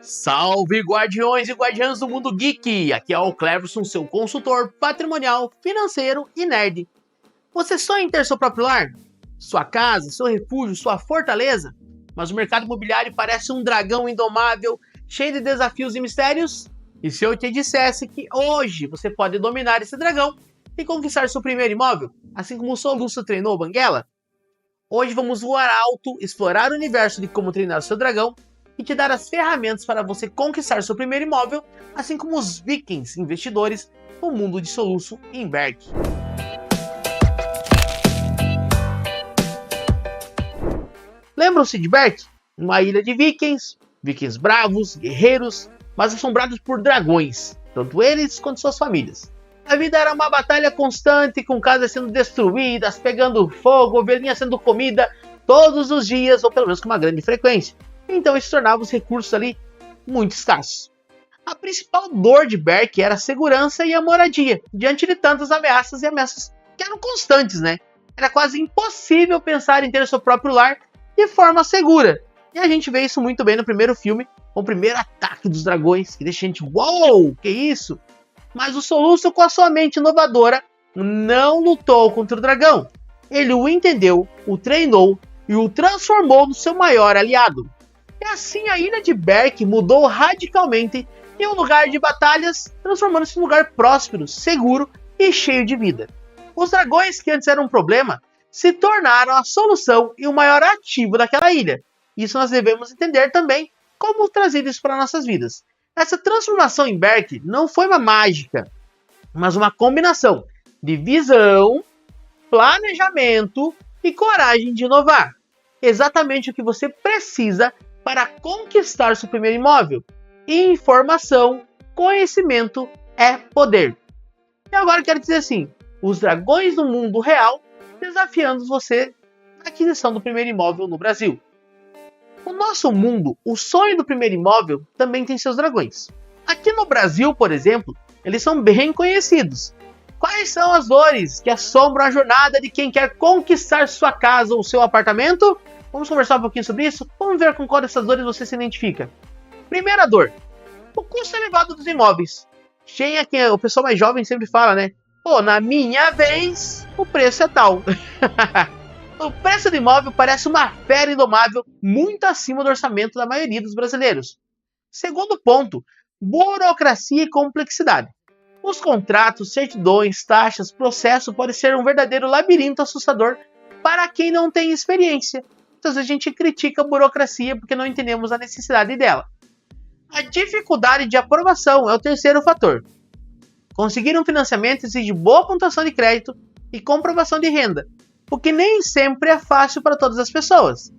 Salve, guardiões e guardiãs do mundo geek! Aqui é o Cleverson, seu consultor patrimonial, financeiro e nerd. Você sonha em ter seu próprio lar? Sua casa, seu refúgio, sua fortaleza? Mas o mercado imobiliário parece um dragão indomável, cheio de desafios e mistérios? E se eu te dissesse que hoje você pode dominar esse dragão e conquistar seu primeiro imóvel, assim como o Soluço treinou o Banguela? Hoje vamos voar alto, explorar o universo de como treinar o seu dragão e te dar as ferramentas para você conquistar seu primeiro imóvel, assim como os vikings investidores no mundo de Soluço e Berk. Lembram-se de Berk? Uma ilha de vikings bravos, guerreiros, mas assombrados por dragões, tanto eles quanto suas famílias. A vida era uma batalha constante, com casas sendo destruídas, pegando fogo, ovelhinha sendo comida todos os dias, ou pelo menos com uma grande frequência. Então isso tornava os recursos ali muito escassos. A principal dor de Berk era a segurança e a moradia, diante de tantas ameaças e ameaças que eram constantes, né? Era quase impossível pensar em ter seu próprio lar de forma segura. E a gente vê isso muito bem no primeiro filme, com o primeiro ataque dos dragões, que deixa a gente, uou, que isso? Mas o Soluço, com a sua mente inovadora, não lutou contra o dragão. Ele o entendeu, o treinou e o transformou no seu maior aliado. E assim a ilha de Berk mudou radicalmente em um lugar de batalhas, transformando-se em um lugar próspero, seguro e cheio de vida. Os dragões, que antes eram um problema, se tornaram a solução e o maior ativo daquela ilha. Isso nós devemos entender também como trazer isso para nossas vidas. Essa transformação em Berk não foi uma mágica, mas uma combinação de visão, planejamento e coragem de inovar. Exatamente o que você precisa para conquistar seu primeiro imóvel. Informação, conhecimento é poder. E agora eu quero dizer assim, os dragões do mundo real desafiando você na aquisição do primeiro imóvel no Brasil. No nosso mundo, o sonho do primeiro imóvel também tem seus dragões. Aqui no Brasil, por exemplo, eles são bem conhecidos. Quais são as dores que assombram a jornada de quem quer conquistar sua casa ou seu apartamento? Vamos conversar um pouquinho sobre isso? Vamos ver com qual dessas dores você se identifica. Primeira dor, o custo elevado dos imóveis. O pessoal mais jovem sempre fala, né? Pô, na minha vez, o preço é tal. O preço do imóvel parece uma fera indomável, muito acima do orçamento da maioria dos brasileiros. Segundo ponto, burocracia e complexidade. Os contratos, certidões, taxas, processo podem ser um verdadeiro labirinto assustador para quem não tem experiência. Muitas vezes a gente critica a burocracia porque não entendemos a necessidade dela. A dificuldade de aprovação é o terceiro fator. Conseguir um financiamento exige boa pontuação de crédito e comprovação de renda, o que nem sempre é fácil para todas as pessoas.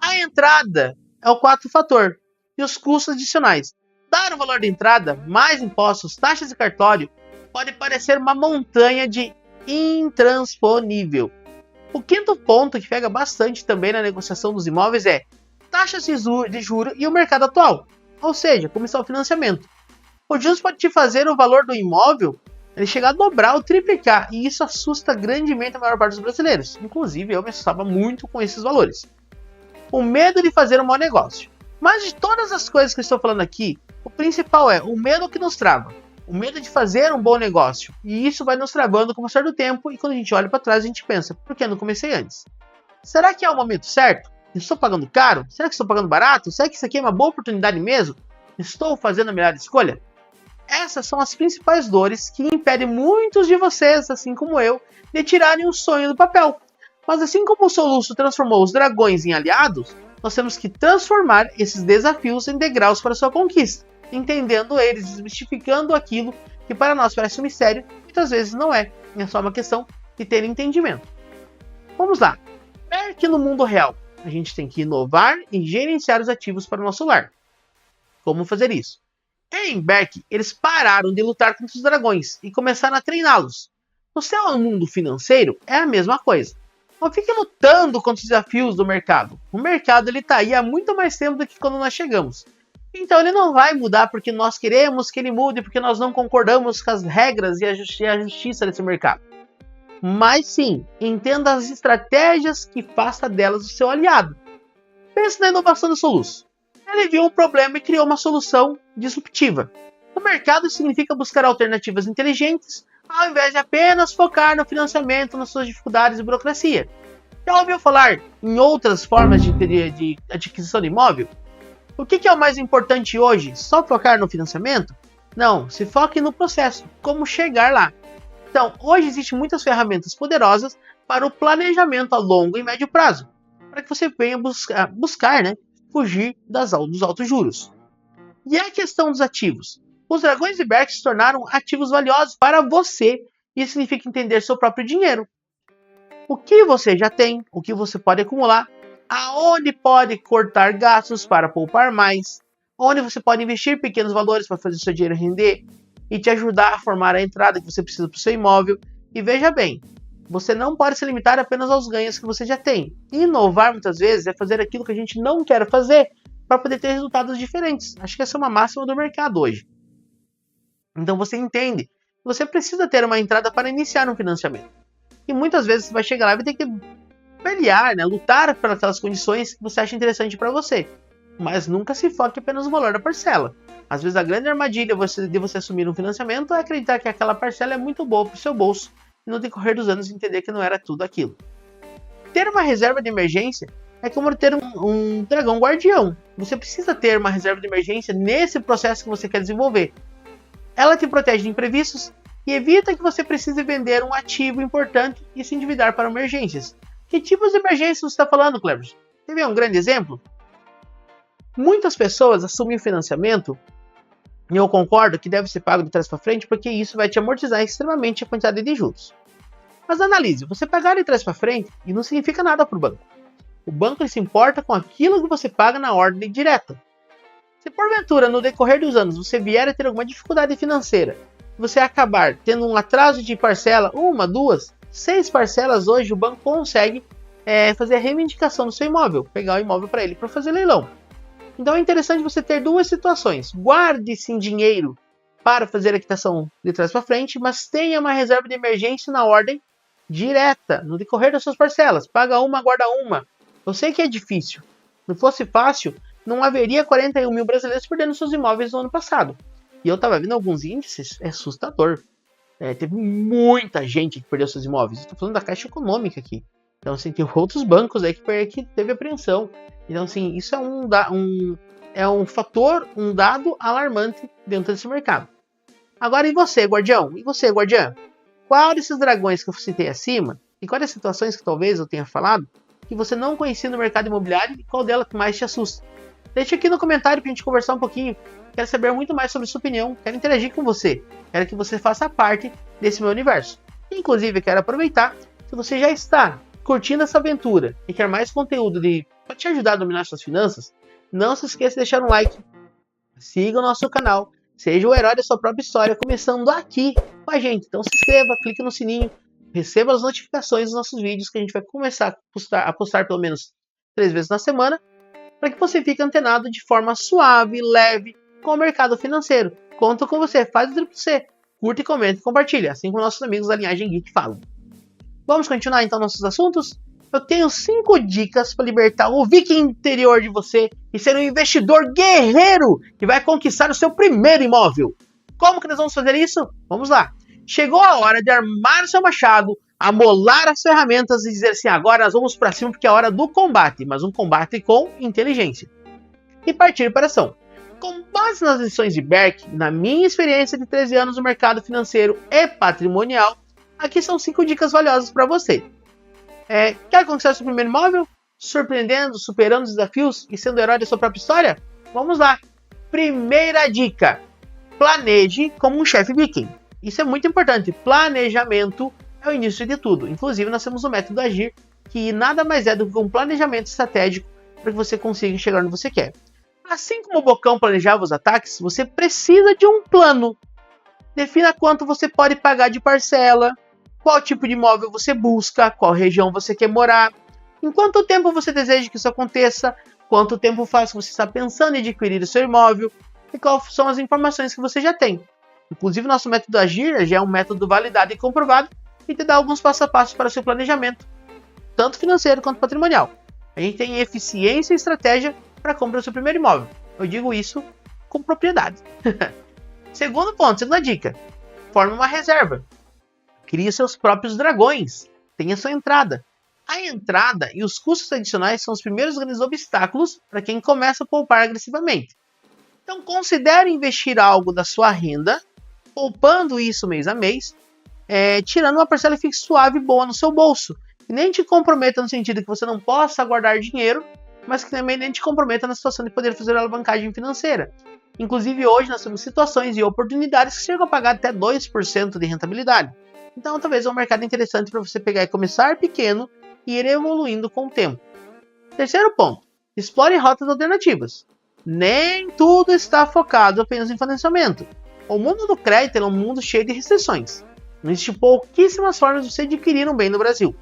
A entrada é o quarto fator, e os custos adicionais. Dar o valor de entrada, mais impostos, taxas de cartório, pode parecer uma montanha de intransponível. O quinto ponto que pega bastante também na negociação dos imóveis é taxas de juros e o mercado atual, ou seja, como está o financiamento. O juros pode te fazer o valor do imóvel ele chegar a dobrar ou triplicar, e isso assusta grandemente a maior parte dos brasileiros. Inclusive, eu me assustava muito com esses valores. O medo de fazer um mau negócio. Mas de todas as coisas que eu estou falando aqui, o principal é o medo que nos trava. O medo de fazer um bom negócio. E isso vai nos travando com o passar do tempo, e quando a gente olha para trás, a gente pensa, por que eu não comecei antes? Será que é o momento certo? Estou pagando caro? Será que estou pagando barato? Será que isso aqui é uma boa oportunidade mesmo? Estou fazendo a melhor escolha? Essas são as principais dores que impedem muitos de vocês, assim como eu, de tirarem o sonho do papel. Mas assim como o Soluço transformou os dragões em aliados, nós temos que transformar esses desafios em degraus para sua conquista, entendendo eles, desmistificando aquilo que para nós parece um mistério, muitas vezes não é. É só uma questão de ter entendimento. Vamos lá. Aqui no mundo real, a gente tem que inovar e gerenciar os ativos para o nosso lar. Como fazer isso? Em Berk, eles pararam de lutar contra os dragões e começaram a treiná-los. No seu mundo financeiro, é a mesma coisa. Não fique lutando contra os desafios do mercado. O mercado está aí há muito mais tempo do que quando nós chegamos. Então ele não vai mudar porque nós queremos que ele mude, porque nós não concordamos com as regras e a justiça desse mercado. Mas sim, entenda as estratégias que faça delas o seu aliado. Pense na inovação do Soluço. ele viu um problema e criou uma solução disruptiva. O mercado significa buscar alternativas inteligentes, ao invés de apenas focar no financiamento, nas suas dificuldades e burocracia. Já ouviu falar em outras formas de adquisição de imóvel? O que é o mais importante hoje? Só focar no financiamento? Não, se foque no processo, como chegar lá. Então, hoje existem muitas ferramentas poderosas para o planejamento a longo e médio prazo, para que você venha buscar, fugir dos altos juros. E a questão dos ativos? Os dragões de Berk se tornaram ativos valiosos para você. Isso significa entender seu próprio dinheiro. O que você já tem, o que você pode acumular, aonde pode cortar gastos para poupar mais, onde você pode investir pequenos valores para fazer seu dinheiro render e te ajudar a formar a entrada que você precisa para o seu imóvel. E veja bem, você não pode se limitar apenas aos ganhos que você já tem. Inovar muitas vezes é fazer aquilo que a gente não quer fazer para poder ter resultados diferentes. Acho que essa é uma máxima do mercado hoje. Então você entende, você precisa ter uma entrada para iniciar um financiamento. E muitas vezes você vai chegar lá e vai ter que pelear, lutar por aquelas condições que você acha interessante para você. Mas nunca se foque apenas no valor da parcela. Às vezes a grande armadilha de você assumir um financiamento é acreditar que aquela parcela é muito boa para o seu bolso e no decorrer dos anos entender que não era tudo aquilo. Ter uma reserva de emergência é como ter um dragão guardião. Você precisa ter uma reserva de emergência nesse processo que você quer desenvolver. Ela te protege de imprevistos e evita que você precise vender um ativo importante e se endividar para emergências. Que tipos de emergências você está falando, Cleber? Quer ver um grande exemplo? Muitas pessoas assumem o financiamento, e eu concordo que deve ser pago de trás para frente, porque isso vai te amortizar extremamente a quantidade de juros. Mas analise, você pagar de trás para frente e não significa nada para o banco. O banco ele se importa com aquilo que você paga na ordem direta. Se porventura no decorrer dos anos você vier a ter alguma dificuldade financeira, você acabar tendo um atraso de parcela, 1, 2, 6 parcelas, hoje o banco consegue fazer a reivindicação do seu imóvel, pegar o imóvel para ele para fazer leilão. Então é interessante você ter duas situações. Guarde sim dinheiro para fazer a quitação de trás para frente, mas tenha uma reserva de emergência na ordem direta, no decorrer das suas parcelas. Paga uma, guarda uma. Eu sei que é difícil. Se não fosse fácil, não haveria 41 mil brasileiros perdendo seus imóveis no ano passado. E eu estava vendo alguns índices, é assustador. Teve muita gente que perdeu seus imóveis. Estou falando da Caixa Econômica aqui. Então, assim, tem outros bancos aí que teve apreensão. Então, assim, isso é um fator, um dado alarmante dentro desse mercado. Agora, e você, guardião? E você, guardiã? Qual desses dragões que eu citei acima, e quais as situações que talvez eu tenha falado, que você não conhecia no mercado imobiliário e qual dela que mais te assusta? Deixa aqui no comentário pra gente conversar um pouquinho. Quero saber muito mais sobre sua opinião, quero interagir com você, quero que você faça parte desse meu universo. Inclusive, quero aproveitar, se você já está curtindo essa aventura e quer mais conteúdo para te ajudar a dominar suas finanças, não se esqueça de deixar um like, siga o nosso canal, seja o herói da sua própria história, começando aqui com a gente. Então se inscreva, clique no sininho, receba as notificações dos nossos vídeos que a gente vai começar a postar pelo menos 3 vezes na semana, para que você fique antenado de forma suave, leve, com o mercado financeiro. Conto com você, faz o triplo C, curta e comenta e compartilha, assim como nossos amigos da Linhagem Geek falam. Vamos continuar então nossos assuntos? Eu tenho 5 dicas para libertar o viking interior de você e ser um investidor guerreiro que vai conquistar o seu primeiro imóvel. Como que nós vamos fazer isso? Vamos lá. Chegou a hora de armar o seu machado, amolar as ferramentas e dizer assim, agora nós vamos para cima porque é a hora do combate, mas um combate com inteligência. E partir para a ação. Com base nas lições de Berk, na minha experiência de 13 anos no mercado financeiro e patrimonial, aqui são 5 dicas valiosas para você. Quer conquistar seu primeiro imóvel? Surpreendendo, superando os desafios e sendo o herói da sua própria história? Vamos lá! Primeira dica: planeje como um chefe viking. Isso é muito importante. Planejamento é o início de tudo. Inclusive, nós temos o método Agir, que nada mais é do que um planejamento estratégico para que você consiga chegar onde você quer. Assim como o Bocão planejava os ataques, você precisa de um plano. Defina quanto você pode pagar de parcela, qual tipo de imóvel você busca, qual região você quer morar, em quanto tempo você deseja que isso aconteça, quanto tempo faz que você está pensando em adquirir o seu imóvel e quais são as informações que você já tem. Inclusive, nosso método Agir já é um método validado e comprovado e te dá alguns passo a passo para o seu planejamento, tanto financeiro quanto patrimonial. A gente tem eficiência e estratégia para a compra do seu primeiro imóvel. Eu digo isso com propriedade. Segundo ponto, segunda dica. Forme uma reserva. Crie seus próprios dragões. Tenha sua entrada. A entrada e os custos adicionais são os primeiros grandes obstáculos para quem começa a poupar agressivamente. Então considere investir algo da sua renda, poupando isso mês a mês, tirando uma parcela fixa suave e boa no seu bolso. E nem te comprometa no sentido que você não possa guardar dinheiro, mas que também nem te comprometa na situação de poder fazer alavancagem financeira. Inclusive hoje nós temos situações e oportunidades que chegam a pagar até 2% de rentabilidade. Então talvez é um mercado interessante para você pegar e começar pequeno e ir evoluindo com o tempo. Terceiro ponto, explore rotas alternativas. Nem tudo está focado apenas em financiamento. O mundo do crédito é um mundo cheio de restrições. Existem pouquíssimas formas de você adquirir um bem no Brasil.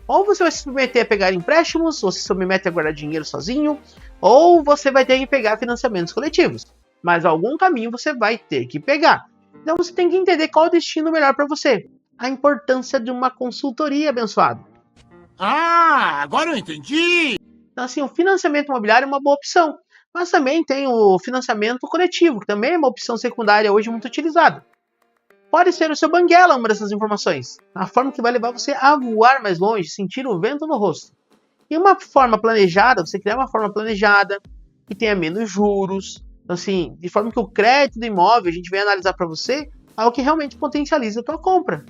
Ou você vai se submeter a pegar empréstimos, ou se submete a guardar dinheiro sozinho, ou você vai ter que pegar financiamentos coletivos. Mas algum caminho você vai ter que pegar. Então você tem que entender qual é o destino melhor para você. A importância de uma consultoria, abençoado. Ah, agora eu entendi! Então assim, o financiamento imobiliário é uma boa opção. Mas também tem o financiamento coletivo, que também é uma opção secundária hoje muito utilizada. Pode ser o seu banguela uma dessas informações, a forma que vai levar você a voar mais longe, sentir o vento no rosto. E uma forma planejada, você criar uma forma planejada, que tenha menos juros, assim, de forma que o crédito do imóvel, a gente vai analisar para você, algo que realmente potencializa a tua compra,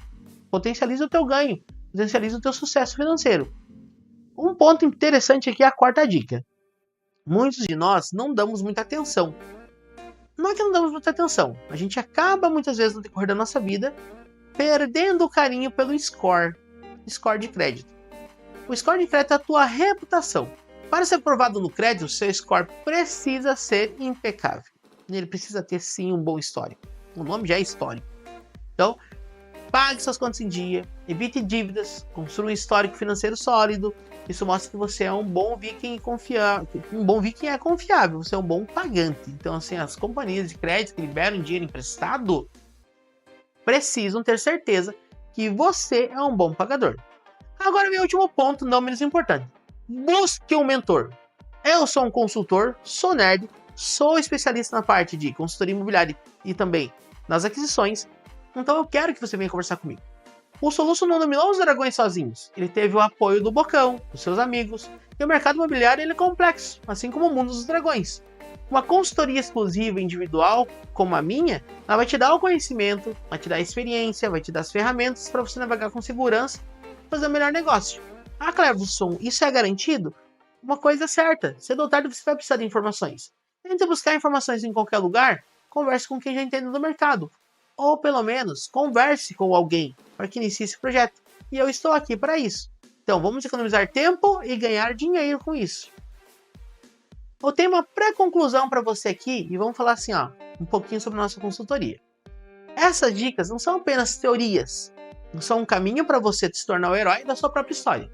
potencializa o teu ganho, potencializa o teu sucesso financeiro. Um ponto interessante aqui é a quarta dica. Muitos de nós não damos muita atenção. Não é que não damos muita atenção, a gente acaba muitas vezes no decorrer da nossa vida perdendo o carinho pelo score de crédito. O score de crédito é a tua reputação. Para ser aprovado no crédito, o seu score precisa ser impecável. Ele precisa ter sim um bom histórico. O nome já é histórico. Então, pague suas contas em dia, evite dívidas, construa um histórico financeiro sólido. Isso mostra que você é um bom viking confiável. Um bom viking é confiável, você é um bom pagante. Então, assim, as companhias de crédito que liberam dinheiro emprestado precisam ter certeza que você é um bom pagador. Agora, meu último ponto, não menos importante. Busque um mentor. Eu sou um consultor, sou nerd, sou especialista na parte de consultoria imobiliária e também nas aquisições. Então eu quero que você venha conversar comigo. O Soluço não dominou os dragões sozinhos. Ele teve o apoio do Bocão, dos seus amigos. E o mercado imobiliário ele é complexo, assim como o mundo dos dragões. Uma consultoria exclusiva individual, como a minha, ela vai te dar o conhecimento, vai te dar a experiência, vai te dar as ferramentas para você navegar com segurança e fazer o melhor negócio. Ah, Cleverson, isso é garantido? Uma coisa é certa, cedo ou tarde você vai precisar de informações. Entre buscar informações em qualquer lugar, converse com quem já entende do mercado. Ou pelo menos, converse com alguém para que inicie esse projeto. E eu estou aqui para isso. Então vamos economizar tempo e ganhar dinheiro com isso. Eu tenho uma pré-conclusão para você aqui e vamos falar assim, um pouquinho sobre a nossa consultoria. Essas dicas não são apenas teorias, não são um caminho para você se tornar o herói da sua própria história.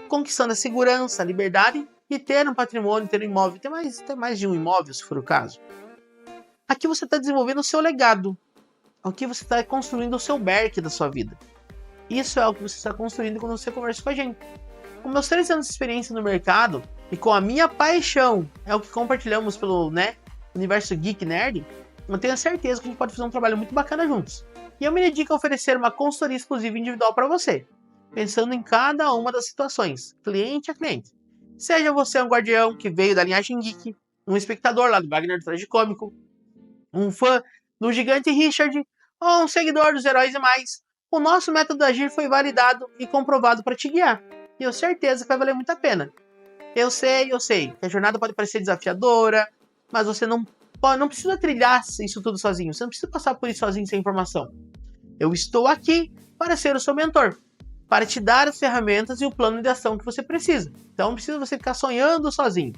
Conquistando a segurança, a liberdade e ter um patrimônio, ter um imóvel, ter mais de um imóvel se for o caso. Aqui você está desenvolvendo o seu legado. Aqui você está construindo o seu berk da sua vida. Isso é o que você está construindo quando você conversa com a gente. Com meus 3 anos de experiência no mercado e com a minha paixão, é o que compartilhamos pelo universo Geek Nerd, eu tenho certeza que a gente pode fazer um trabalho muito bacana juntos. E eu me dedico a oferecer uma consultoria exclusiva individual para você, pensando em cada uma das situações, cliente a cliente. Seja você um guardião que veio da linhagem geek, um espectador lá do Wagner do Tragicômico, um fã do Gigante Richard, ou um seguidor dos Heróis e Mais, o nosso método de agir foi validado e comprovado para te guiar. E eu certeza que vai valer muito a pena. Eu sei que a jornada pode parecer desafiadora, mas você não precisa trilhar isso tudo sozinho. Você não precisa passar por isso sozinho sem informação. Eu estou aqui para ser o seu mentor, para te dar as ferramentas e o plano de ação que você precisa. Então não precisa você ficar sonhando sozinho.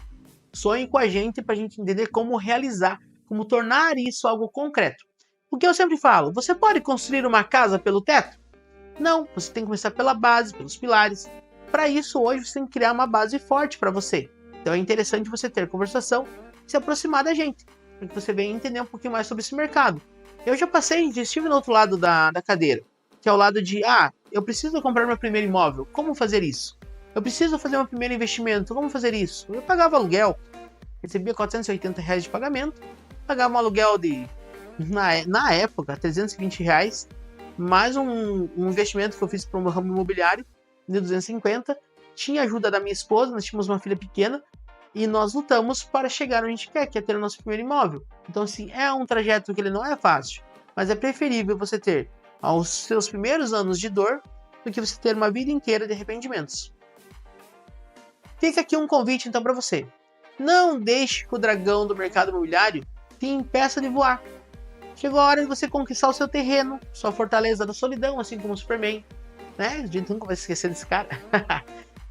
Sonhe com a gente para a gente entender como realizar, como tornar isso algo concreto. O que eu sempre falo, você pode construir uma casa pelo teto? Não, você tem que começar pela base, pelos pilares. Para isso, hoje você tem que criar uma base forte para você. Então é interessante você ter conversação e se aproximar da gente, para que você venha entender um pouquinho mais sobre esse mercado. Eu já estive no outro lado da cadeira, que é o lado de, eu preciso comprar meu primeiro imóvel, como fazer isso? Eu preciso fazer meu primeiro investimento, como fazer isso? Eu pagava aluguel, recebia R$ 480 de pagamento, pagava um aluguel de, na época, R$ 320, mais um investimento que eu fiz para o ramo imobiliário de 250. Tinha ajuda da minha esposa, nós tínhamos uma filha pequena, e nós lutamos para chegar onde a gente quer, que é ter o nosso primeiro imóvel. Então, assim, é um trajeto que ele não é fácil, mas é preferível você ter aos seus primeiros anos de dor do que você ter uma vida inteira de arrependimentos. Fica aqui um convite, então, para você. Não deixe que o dragão do mercado imobiliário te impeça de voar. Chegou a hora de você conquistar o seu terreno, sua fortaleza da solidão, assim como o Superman. Né? A gente nunca vai esquecer desse cara.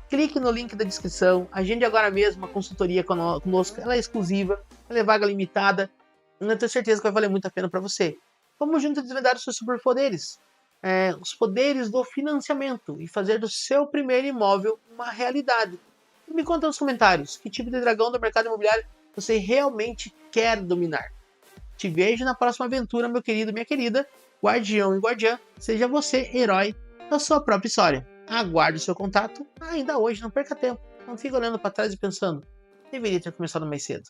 Clique no link da descrição, agende agora mesmo uma consultoria conosco, ela é exclusiva, ela é vaga limitada, e eu tenho certeza que vai valer muito a pena para você. Vamos juntos desvendar os seus superpoderes, os poderes do financiamento e fazer do seu primeiro imóvel uma realidade. E me conta nos comentários, que tipo de dragão do mercado imobiliário você realmente quer dominar. Te vejo na próxima aventura, meu querido, minha querida, guardião e guardiã, seja você herói da sua própria história. Aguarde o seu contato ainda hoje, não perca tempo. Não fique olhando para trás e pensando, deveria ter começado mais cedo.